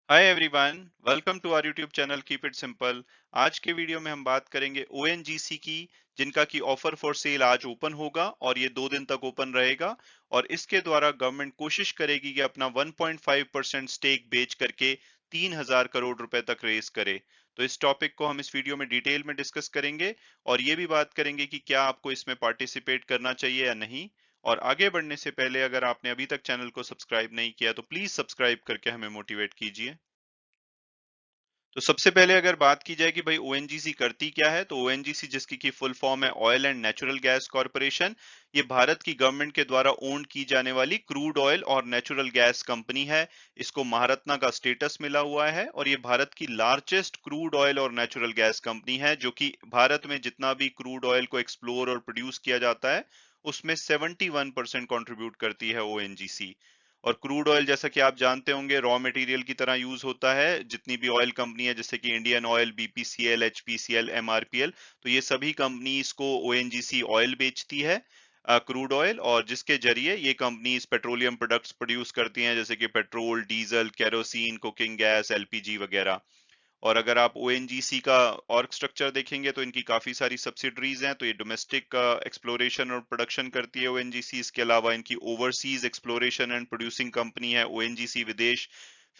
Hi everyone, welcome to our YouTube channel keep it simple. आज के video में हम बात करेंगे ओएनजीसी की, जिनका की ऑफर फॉर सेल आज ओपन होगा और ये 2 दिन तक ओपन रहेगा। और इसके द्वारा गवर्नमेंट कोशिश करेगी कि अपना 1.5% स्टेक बेच करके 3000 करोड़ रुपए तक रेस करे। तो इस टॉपिक को हम इस वीडियो में डिटेल में डिस्कस करेंगे और ये भी बात करेंगे कि क्या आपको इसमें पार्टिसिपेट करना चाहिए या नहीं। और आगे बढ़ने से पहले अगर आपने अभी तक चैनल को सब्सक्राइब नहीं किया तो प्लीज सब्सक्राइब करके हमें मोटिवेट कीजिए। तो सबसे पहले अगर बात की जाए कि भाई ओएनजीसी करती क्या है, तो ओएनजीसी, जिसकी की फुल फॉर्म है oil and natural gas corporation, ये भारत की गवर्नमेंट के द्वारा ओन की जाने वाली क्रूड ऑयल और नेचुरल गैस कंपनी है। इसको महारत्ना का स्टेटस मिला हुआ है और ये भारत की लार्जेस्ट क्रूड ऑयल और नेचुरल गैस कंपनी है, जो कि भारत में जितना भी क्रूड ऑयल को एक्सप्लोर और प्रोड्यूस किया जाता है उसमें 71% कॉन्ट्रीब्यूट करती है ओएनजीसी। और क्रूड ऑयल, जैसा कि आप जानते होंगे, रॉ मटेरियल की तरह यूज होता है जितनी भी ऑयल कंपनी है, जैसे कि Indian oil, BPCL, HPCL, MRPL. तो ये सभी कंपनीज को ओएनजीसी ऑयल बेचती है, क्रूड ऑयल, और जिसके जरिए ये कंपनीज पेट्रोलियम प्रोडक्ट्स प्रोड्यूस करती हैं, जैसे कि petrol, diesel, kerosene, cooking gas, LPG वगैरह। और अगर आप ओएनजीसी का ऑर्ग स्ट्रक्चर देखेंगे तो इनकी काफी सारी सब्सिडरीज हैं। तो ये डोमेस्टिक एक्सप्लोरेशन और प्रोडक्शन करती है ओएनजीसी। इसके अलावा इनकी overseas exploration and producing company है ओएनजीसी विदेश।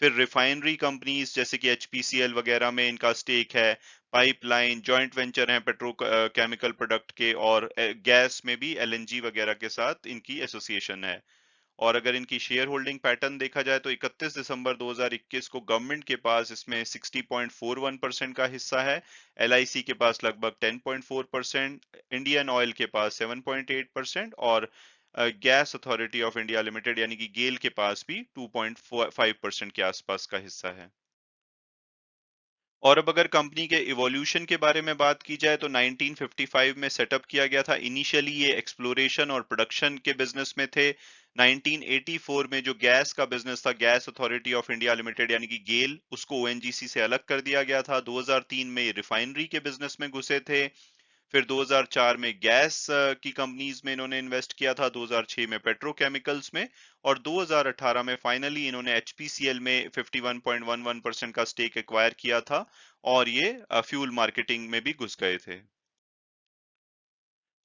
फिर रिफाइनरी कंपनीज जैसे कि एचपीसीएल वगैरह में इनका स्टेक है। पाइपलाइन जॉइंट वेंचर है पेट्रो केमिकल प्रोडक्ट के, और गैस में भी एलएनजी वगैरह के साथ इनकी एसोसिएशन है। और अगर इनकी शेयर होल्डिंग पैटर्न देखा जाए तो 31 दिसंबर 2021 को गवर्नमेंट के पास इसमें 60.41% का हिस्सा है। एलआईसी के पास लगभग 10.4%, इंडियन ऑयल के पास 7.8% और gas authority of India limited यानी कि गेल के पास भी 2.5% के आसपास का हिस्सा है। और अब अगर कंपनी के इवोल्यूशन के बारे में बात की जाए तो 1955 में सेटअप किया गया था। इनिशियली ये एक्सप्लोरेशन और प्रोडक्शन के बिजनेस में थे। 1984 में जो गैस का बिजनेस था, gas authority of India limited यानी कि गेल, उसको ओएनजीसी से अलग कर दिया गया था। 2003 में ये रिफाइनरी के बिजनेस में घुसे थे। फिर 2004 में गैस की कंपनीज में इन्होंने इन्वेस्ट किया था, 2006 में पेट्रोकेमिकल्स में, और 2018 में फाइनली इन्होंने एचपीसीएल में 51.11% का स्टेक एक्वायर किया था और ये फ्यूल मार्केटिंग में भी घुस गए थे।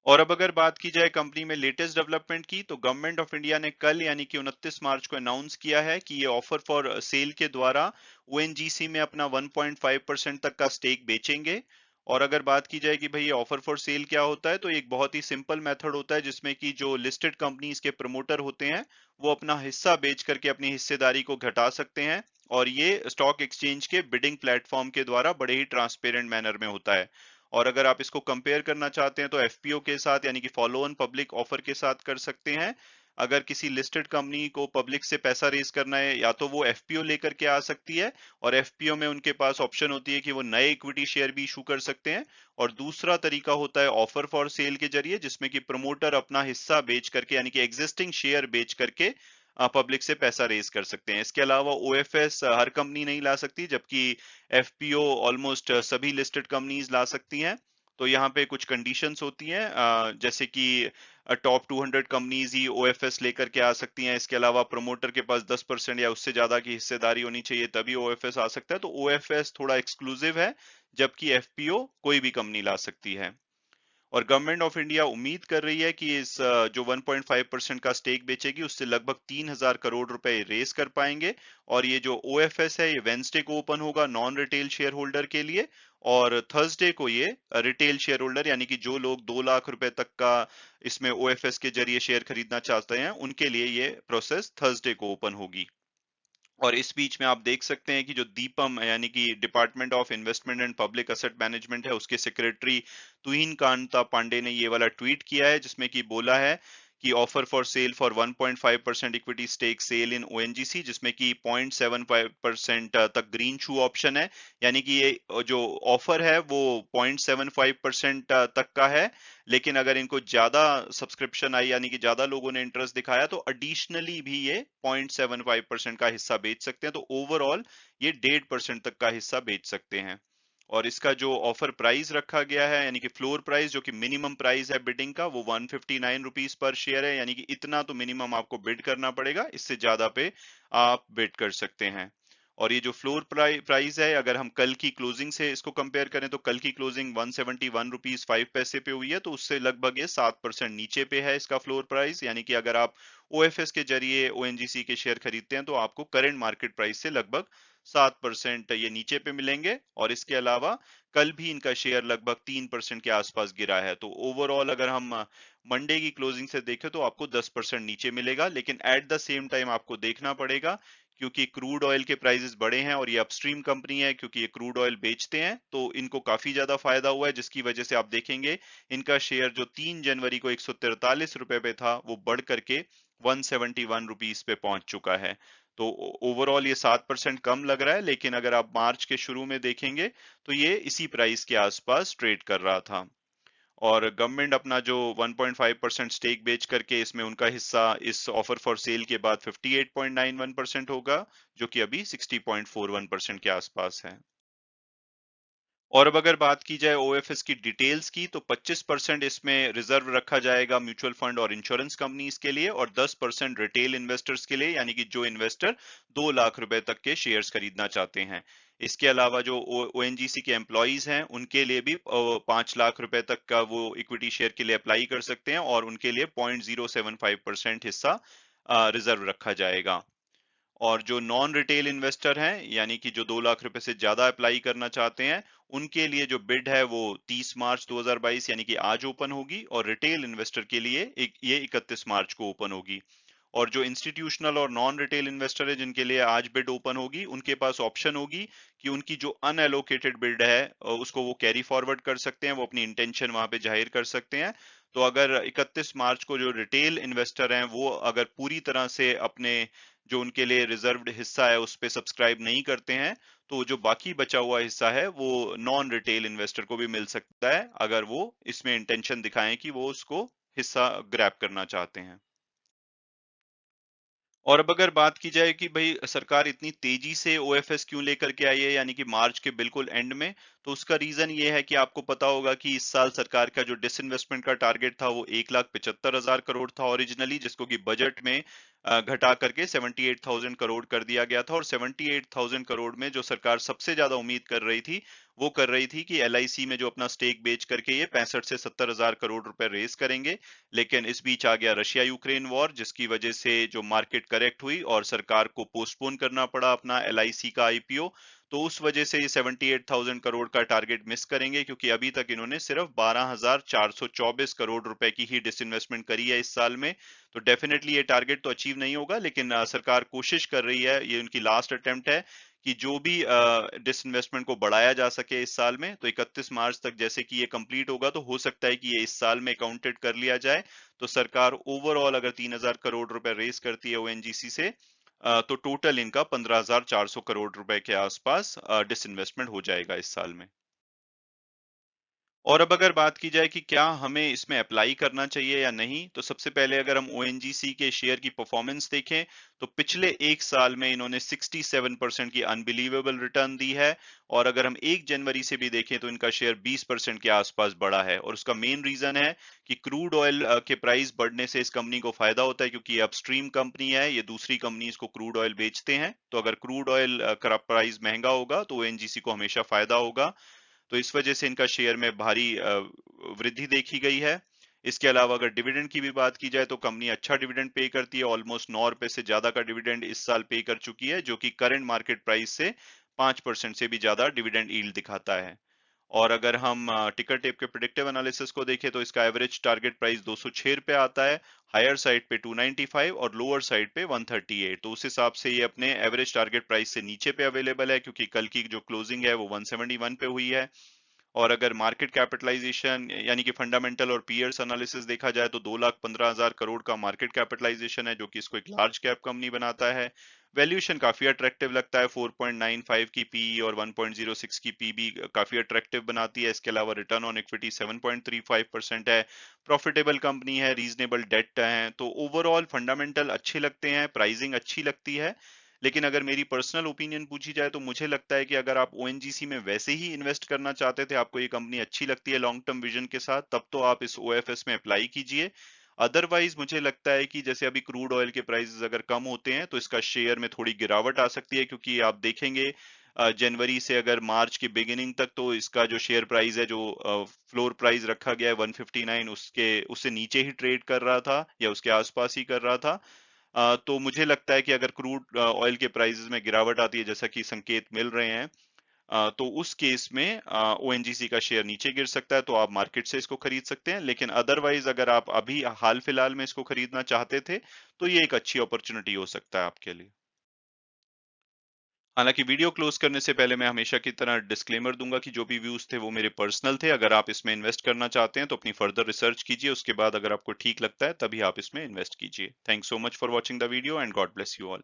और अब अगर बात की जाए कंपनी में लेटेस्ट डेवलपमेंट की, तो गवर्नमेंट ऑफ इंडिया ने कल यानी कि 29 मार्च को अनाउंस किया है कि ये ऑफर फॉर सेल के द्वारा ओएनजीसी में अपना 1.5% तक का स्टेक बेचेंगे। और अगर बात की जाए कि भाई ये ऑफर फॉर सेल क्या होता है, तो एक बहुत ही सिंपल मेथड होता है जिसमें कि जो लिस्टेड कंपनीज के प्रमोटर होते हैं वो अपना हिस्सा बेच करके अपनी हिस्सेदारी को घटा सकते हैं। और ये स्टॉक एक्सचेंज के बिडिंग प्लेटफॉर्म के द्वारा बड़े ही ट्रांसपेरेंट मैनर में होता है। और अगर आप इसको कंपेयर करना चाहते हैं तो एफपीओ के साथ यानी कि फॉलो ऑन पब्लिक ऑफर के साथ कर सकते हैं। अगर किसी लिस्टेड कंपनी को पब्लिक से पैसा रेज करना है, या तो वो एफपीओ लेकर के आ सकती है, और एफपीओ में उनके पास ऑप्शन होती है कि वो नए इक्विटी शेयर भी इशू कर सकते हैं। और दूसरा तरीका होता है ऑफर फॉर सेल के जरिए, जिसमें कि प्रमोटर अपना हिस्सा बेच करके यानी कि एग्जिस्टिंग शेयर बेच करके पब्लिक से पैसा रेज कर सकते हैं। इसके अलावा ओएफएस हर कंपनी नहीं ला सकती, जबकि एफपीओ ऑलमोस्ट सभी लिस्टेड कंपनीज ला सकती हैं। तो यहाँ पे कुछ कंडीशंस होती हैं, जैसे कि टॉप 200 कंपनीज ही ओएफएस लेकर के आ सकती हैं। इसके अलावा प्रमोटर के पास 10% या उससे ज्यादा की हिस्सेदारी होनी चाहिए, तभी ओएफएस आ सकता है। तो ओएफएस थोड़ा एक्सक्लूसिव है, जबकि एफपीओ कोई भी कंपनी ला सकती है। और गवर्नमेंट ऑफ इंडिया उम्मीद कर रही है कि इस जो 1.5% का स्टेक बेचेगी उससे लगभग 3000 करोड़ रुपए रेस कर पाएंगे। और ये जो ओएफएस है ये वेंसडे को ओपन होगा नॉन रिटेल शेयर होल्डर के लिए, और थर्सडे को ये रिटेल शेयर होल्डर यानी कि जो लोग 2 लाख रुपए तक का इसमें ओएफएस के जरिए शेयर खरीदना चाहते हैं उनके लिए ये प्रोसेस थर्सडे को ओपन होगी। और इस बीच में आप देख सकते हैं कि जो दीपम यानी कि department of investment and public asset management है, उसके सेक्रेटरी तुहिन कांता पांडे ने ये वाला ट्वीट किया है, जिसमें कि बोला है कि offer for sale for 1.5% equity stake sale in ONGC, जिसमें कि 0.75% तक ग्रीन शू ऑप्शन है। यानी कि ये जो ऑफर है वो 0.75% तक का है, लेकिन अगर इनको ज्यादा सब्सक्रिप्शन आई यानी कि ज्यादा लोगों ने इंटरेस्ट दिखाया तो एडिशनली भी ये 0.75% का हिस्सा बेच सकते हैं। तो ओवरऑल ये 1.5% तक का हिस्सा बेच सकते हैं। और इसका जो ऑफर प्राइस रखा गया है यानी कि फ्लोर प्राइस, जो कि मिनिमम प्राइस है बिडिंग का, वो 159 रुपीज पर शेयर है। यानी कि इतना तो मिनिमम आपको बिड करना पड़ेगा, इससे ज्यादा पे आप बिड कर सकते हैं। और ये जो फ्लोर प्राइस है, अगर हम कल की क्लोजिंग से इसको कंपेयर करें तो कल की क्लोजिंग 171 रुपीज 5 पैसे पे हुई है, तो उससे लगभग ये 7% नीचे पे है इसका फ्लोर प्राइस। यानी कि अगर आप ओएफएस के जरिए ओएनजीसी के शेयर खरीदते हैं तो आपको करंट मार्केट प्राइस से लगभग 7% ये नीचे पे मिलेंगे। और इसके अलावा कल भी इनका शेयर लगभग 3% के आसपास गिरा है। तो ओवरऑल अगर हम मंडे की क्लोजिंग से देखें तो आपको 10% नीचे मिलेगा। लेकिन एट द सेम टाइम आपको देखना पड़ेगा, क्योंकि क्रूड ऑयल के प्राइसेस बढ़े हैं और ये अपस्ट्रीम कंपनी है, क्योंकि ये क्रूड ऑयल बेचते हैं, तो इनको काफी ज्यादा फायदा हुआ है, जिसकी वजह से आप देखेंगे इनका शेयर जो 3 जनवरी को 143 रुपए पे था वो बढ़ करके 171 रुपीस पे पहुंच चुका है। तो ओवरऑल ये 7% कम लग रहा है, लेकिन अगर आप मार्च के शुरू में देखेंगे तो ये इसी प्राइस के आसपास ट्रेड कर रहा था। और गवर्नमेंट अपना जो 1.5% स्टेक बेच करके इसमें उनका हिस्सा इस ऑफर फॉर सेल के बाद 58.91% होगा, जो कि अभी 60.41% के आसपास है। और अब अगर बात की जाए ओएफएस की डिटेल्स की, तो 25% इसमें रिजर्व रखा जाएगा म्यूचुअल फंड और इंश्योरेंस कंपनीज के लिए, और 10% रिटेल इन्वेस्टर्स के लिए, यानी कि जो इन्वेस्टर 2 लाख रुपए तक के शेयर्स खरीदना चाहते हैं। इसके अलावा जो ओएनजीसी के एम्प्लॉइज हैं उनके लिए भी 5 लाख रुपए तक का वो इक्विटी शेयर के लिए अप्लाई कर सकते हैं, और उनके लिए 0.075% हिस्सा रिजर्व रखा जाएगा। और जो नॉन रिटेल इन्वेस्टर हैं, यानी कि जो 2 लाख रुपए से ज्यादा अप्लाई करना चाहते हैं, उनके लिए जो बिड है वो 30 मार्च 2022 यानी कि आज ओपन होगी, और रिटेल इन्वेस्टर के लिए ये 31 मार्च को ओपन होगी। और जो इंस्टीट्यूशनल और नॉन रिटेल इन्वेस्टर है जिनके लिए आज बिड ओपन होगी, उनके पास ऑप्शन होगी कि उनकी जो अनएलोकेटेड बिड है उसको वो कैरी फॉरवर्ड कर सकते हैं, वो अपनी इंटेंशन वहां पे जाहिर कर सकते हैं। तो अगर 31 मार्च को जो रिटेल इन्वेस्टर हैं वो अगर पूरी तरह से अपने जो उनके लिए रिजर्व्ड हिस्सा है उस पे सब्सक्राइब नहीं करते हैं, तो जो बाकी बचा हुआ हिस्सा है वो नॉन रिटेल इन्वेस्टर को भी मिल सकता है, अगर वो इसमें इंटेंशन दिखाएं कि वो उसको हिस्सा ग्रैब करना चाहते हैं। और अब अगर बात की जाए कि भाई सरकार इतनी तेजी से ओएफएस क्यों लेकर के आई है, यानी कि मार्च के बिल्कुल एंड में, तो उसका रीजन ये है कि आपको पता होगा कि इस साल सरकार का जो डिसइन्वेस्टमेंट का टारगेट था वो 1,75,000 करोड़ था ओरिजिनली, जिसको कि बजट में घटा करके 78,000 करोड़ कर दिया गया था। और 78,000 करोड़ में जो सरकार सबसे ज्यादा उम्मीद कर रही थी, वो कर रही थी कि एलआईसी में जो अपना स्टेक बेच करके ये 65 से 70 हजार करोड़ रुपए रेस करेंगे। लेकिन इस बीच आ गया रशिया यूक्रेन वॉर, जिसकी वजह से जो मार्केट करेक्ट हुई और सरकार को पोस्टपोन करना पड़ा अपना एलआईसी का आईपीओ। तो उस वजह से ये 78,000 करोड़ का टारगेट मिस करेंगे, क्योंकि अभी तक इन्होंने सिर्फ 12,424 करोड़ रुपए की ही डिसइन्वेस्टमेंट करी है इस साल में। तो डेफिनेटली ये टारगेट तो अचीव नहीं होगा, लेकिन सरकार कोशिश कर रही है, ये उनकी लास्ट अटेम्प्ट है कि जो भी डिसइन्वेस्टमेंट को बढ़ाया जा सके इस साल में। तो 31 मार्च तक जैसे कि ये कंप्लीट होगा तो हो सकता है कि ये इस साल में काउंटेड कर लिया जाए। तो सरकार ओवरऑल अगर 3,000 करोड़ रुपए रेस करती है ओएनजीसी से, तो टोटल इनका 15,400 करोड़ रुपए के आसपास डिसइन्वेस्टमेंट हो जाएगा इस साल में। और अब अगर बात की जाए कि क्या हमें इसमें अप्लाई करना चाहिए या नहीं, तो सबसे पहले अगर हम ओएनजीसी के शेयर की परफॉर्मेंस देखें, तो पिछले एक साल में इन्होंने 67% की अनबिलीवेबल रिटर्न दी है। और अगर हम 1 जनवरी से भी देखें तो इनका शेयर 20% के आसपास बढ़ा है। और उसका मेन रीजन है कि क्रूड ऑयल के प्राइस बढ़ने से इस कंपनी को फायदा होता है, क्योंकि ये अपस्ट्रीम कंपनी है, ये दूसरी कंपनीज को क्रूड ऑयल बेचते हैं। तो अगर क्रूड ऑयल का प्राइस महंगा होगा तो ओएनजीसी को हमेशा फायदा होगा। तो इस वजह से इनका शेयर में भारी वृद्धि देखी गई है। इसके अलावा अगर डिविडेंड की भी बात की जाए तो कंपनी अच्छा डिविडेंड पे करती है, ऑलमोस्ट 9 रुपए से ज्यादा का डिविडेंड इस साल पे कर चुकी है, जो कि करंट मार्केट प्राइस से 5% से भी ज्यादा डिविडेंड यील्ड दिखाता है। और अगर हम टिकर टेप के प्रिडिक्टिव एनालिसिस को देखें तो इसका एवरेज टारगेट प्राइस 206 रुपए आता है, हायर साइड पे 295 और लोअर साइड पे 138। तो उस हिसाब से ये अपने एवरेज टारगेट प्राइस से नीचे पे अवेलेबल है, क्योंकि कल की जो क्लोजिंग है वो 171 पे हुई है। और अगर मार्केट कैपिटलाइजेशन यानी कि फंडामेंटल और पीयर्स एनालिसिस देखा जाए तो 2,15,000 करोड़ का मार्केट कैपिटलाइजेशन है, जो कि इसको एक लार्ज कैप कंपनी बनाता है। वैल्यूएशन काफी अट्रैक्टिव लगता है, 4.95 की पीई और 1.06 की पीबी काफी अट्रैक्टिव बनाती है। इसके अलावा रिटर्न ऑन इक्विटी 7.35% है। प्रॉफिटेबल कंपनी है, रीजनेबल डेट है, तो ओवरऑल फंडामेंटल अच्छे लगते हैं, प्राइसिंग अच्छी लगती है। लेकिन अगर मेरी पर्सनल ओपिनियन पूछी जाए तो मुझे लगता है कि अगर आप ओएनजीसी में वैसे ही इन्वेस्ट करना चाहते थे, आपको ये कंपनी अच्छी लगती है लॉन्ग टर्म विजन के साथ, तब तो आप इस ओएफएस में अप्लाई कीजिए। अदरवाइज मुझे लगता है कि जैसे अभी क्रूड ऑयल के प्राइसेस अगर कम होते हैं तो इसका शेयर में थोड़ी गिरावट आ सकती है, क्योंकि आप देखेंगे जनवरी से अगर मार्च की बिगिनिंग तक तो इसका जो शेयर प्राइस है, जो फ्लोर प्राइस रखा गया है 159, उसके उससे नीचे ही ट्रेड कर रहा था या उसके आसपास ही कर रहा था। तो मुझे लगता है कि अगर क्रूड ऑयल के प्राइसेस में गिरावट आती है, जैसा कि संकेत मिल रहे हैं, तो उस केस में ओएनजीसी का शेयर नीचे गिर सकता है, तो आप मार्केट से इसको खरीद सकते हैं। लेकिन अदरवाइज अगर आप अभी हाल फिलहाल में इसको खरीदना चाहते थे, तो ये एक अच्छी अपॉर्चुनिटी हो सकता है आपके लिए। हालांकि वीडियो क्लोज करने से पहले मैं हमेशा की तरह डिस्क्लेमर दूंगा कि जो भी व्यूज थे वो मेरे पर्सनल थे। अगर आप इसमें इन्वेस्ट करना चाहते हैं तो अपनी फर्दर रिसर्च कीजिए, उसके बाद अगर आपको ठीक लगता है तभी आप इसमें इन्वेस्ट कीजिए। Thanks so much for watching the video and God bless you all.